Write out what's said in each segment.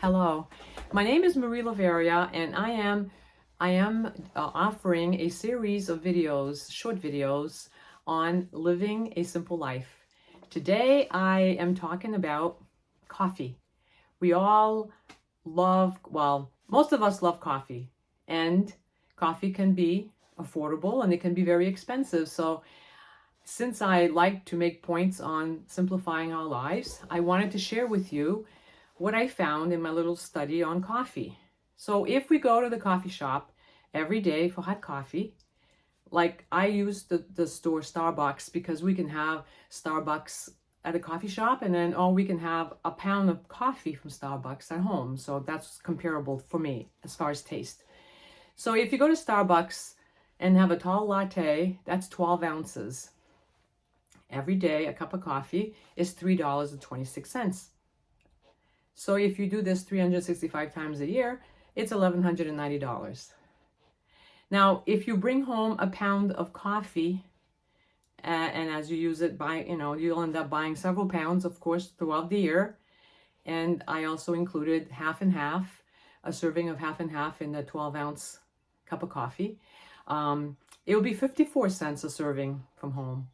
Hello, my name is Marie Laveria, and I am offering a series of videos, short videos, on living a simple life. Today, I am talking about coffee. We all love, well, most of us love coffee, and coffee can be affordable and it can be very expensive. So, since I like to make points on simplifying our lives, I wanted to share with you what I found in my little study on coffee. So if we go to the coffee shop every day for hot coffee, like I use the store Starbucks because we can have Starbucks at a coffee shop, and then we can have a pound of coffee from Starbucks at home. So that's comparable for me as far as taste. So if you go to Starbucks and have a tall latte, that's 12 ounces. Every day, a cup of coffee is $3.26. So if you do this 365 times a year, it's $1,190. Now, if you bring home a pound of coffee, and as you use it, you'll end up buying several pounds, of course, throughout the year. And I also included half and half, a serving of half and half in the 12-ounce cup of coffee. It will be 54 cents a serving from home.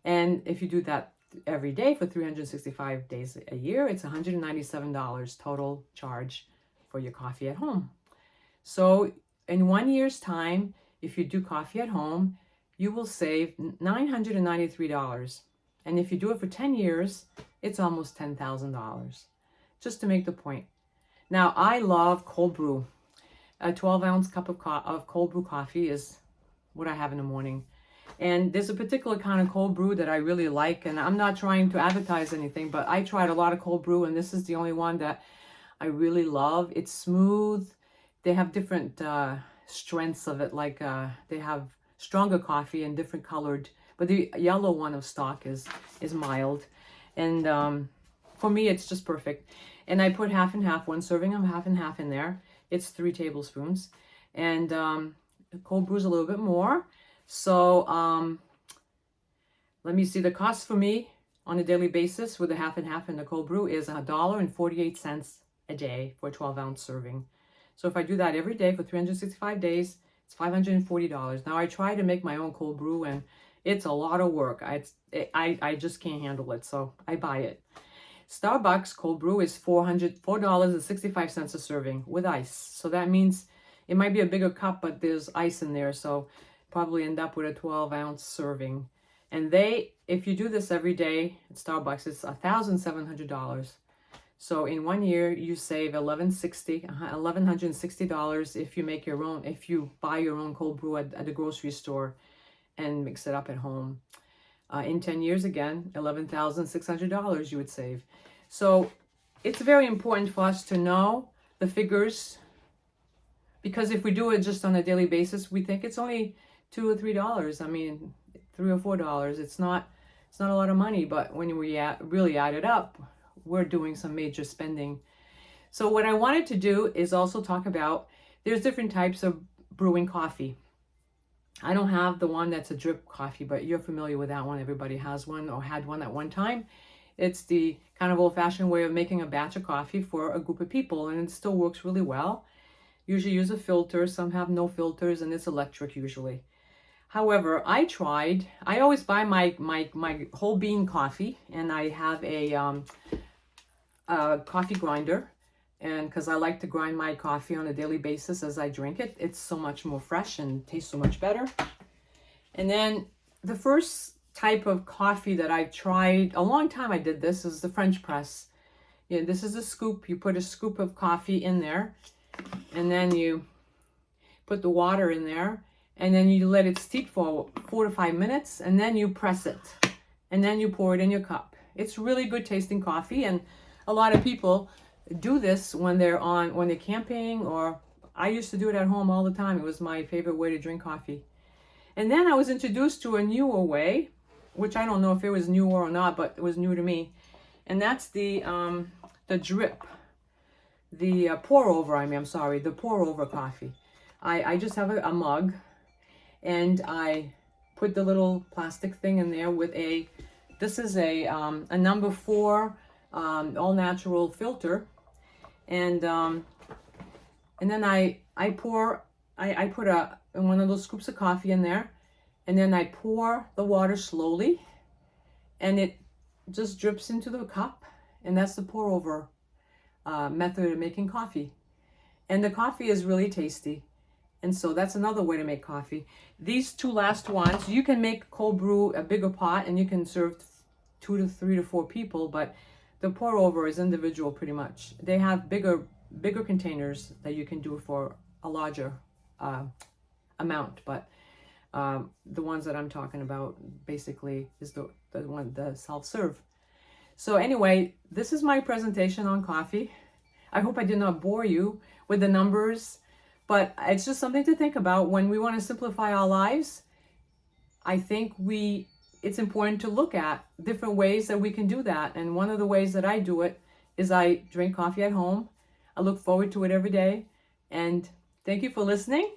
And if you do that every day for 365 days a year, it's $197 total charge for your coffee at home. So in 1 year's time, if you do coffee at home, you will save $993. And if you do it for 10 years, it's almost $10,000. Just to make the point. Now, I love cold brew. A 12-ounce cup of cold brew coffee is what I have in the morning. And there's a particular kind of cold brew that I really like, and I'm not trying to advertise anything, but I tried a lot of cold brew, and this is the only one that I really love. It's smooth. They have different strengths of it, like they have stronger coffee and different colored, but the yellow one of stock is mild. And for me, it's just perfect. And I put half and half, one serving of half and half in there. It's 3 tablespoons. And the cold brew's a little bit more. So let me see, the cost for me on a daily basis with the half and half and the cold brew is $1.48 a day for a 12-ounce serving. So if I do that every day for 365 days, it's $540. Now I try to make my own cold brew, and it's a lot of work. I just can't handle it, so I buy it. Starbucks cold brew is $4.65 a serving with ice. So that means it might be a bigger cup, but there's ice in there, so probably end up with a 12-ounce serving. And if you do this every day at Starbucks, it's $1,700. So in 1 year, you save $1,160 if you make your own, if you buy your own cold brew at the grocery store and mix it up at home. In 10 years, again, $11,600 you would save. So it's very important for us to know the figures, because if we do it just on a daily basis, we think it's only $2 or $3. I mean, $3 or $4. It's not a lot of money, but when we really add it up, we're doing some major spending. So what I wanted to do is also talk about, there's different types of brewing coffee. I don't have the one that's a drip coffee, but you're familiar with that one. Everybody has one or had one at one time. It's the kind of old-fashioned way of making a batch of coffee for a group of people, and it still works really well. Usually use a filter. Some have no filters, and it's electric usually. However, I always buy my whole bean coffee, and I have a coffee grinder, and because I like to grind my coffee on a daily basis as I drink it, it's so much more fresh and tastes so much better. And then the first type of coffee that I tried, a long time I did this, is the French press. Yeah, this is a scoop. You put a scoop of coffee in there, and then you put the water in there, and then you let it steep for 4 to 5 minutes, and then you press it, and then you pour it in your cup. It's really good tasting coffee, and a lot of people do this when they're camping, or I used to do it at home all the time. It was my favorite way to drink coffee. And then I was introduced to a newer way, which I don't know if it was newer or not, but it was new to me. And that's the drip, the pour over, the pour over coffee. I just have a mug, and I put the little plastic thing in there with this is a number 4 all natural filter, and then I put one of those scoops of coffee in there, and then I pour the water slowly, and it just drips into the cup, and that's the pour over method of making coffee. And the coffee is really tasty. And so that's another way to make coffee. These two last ones, you can make cold brew a bigger pot and you can serve 2 to 3 to 4 people, but the pour over is individual pretty much. They have bigger containers that you can do for a larger amount, but the ones that I'm talking about basically is the self-serve. So anyway, this is my presentation on coffee. I hope I did not bore you with the numbers, but it's just something to think about when we want to simplify our lives. I think it's important to look at different ways that we can do that. And one of the ways that I do it is I drink coffee at home. I look forward to it every day. And thank you for listening.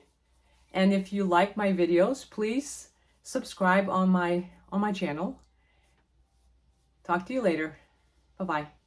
And if you like my videos, please subscribe on my channel. Talk to you later. Bye-bye.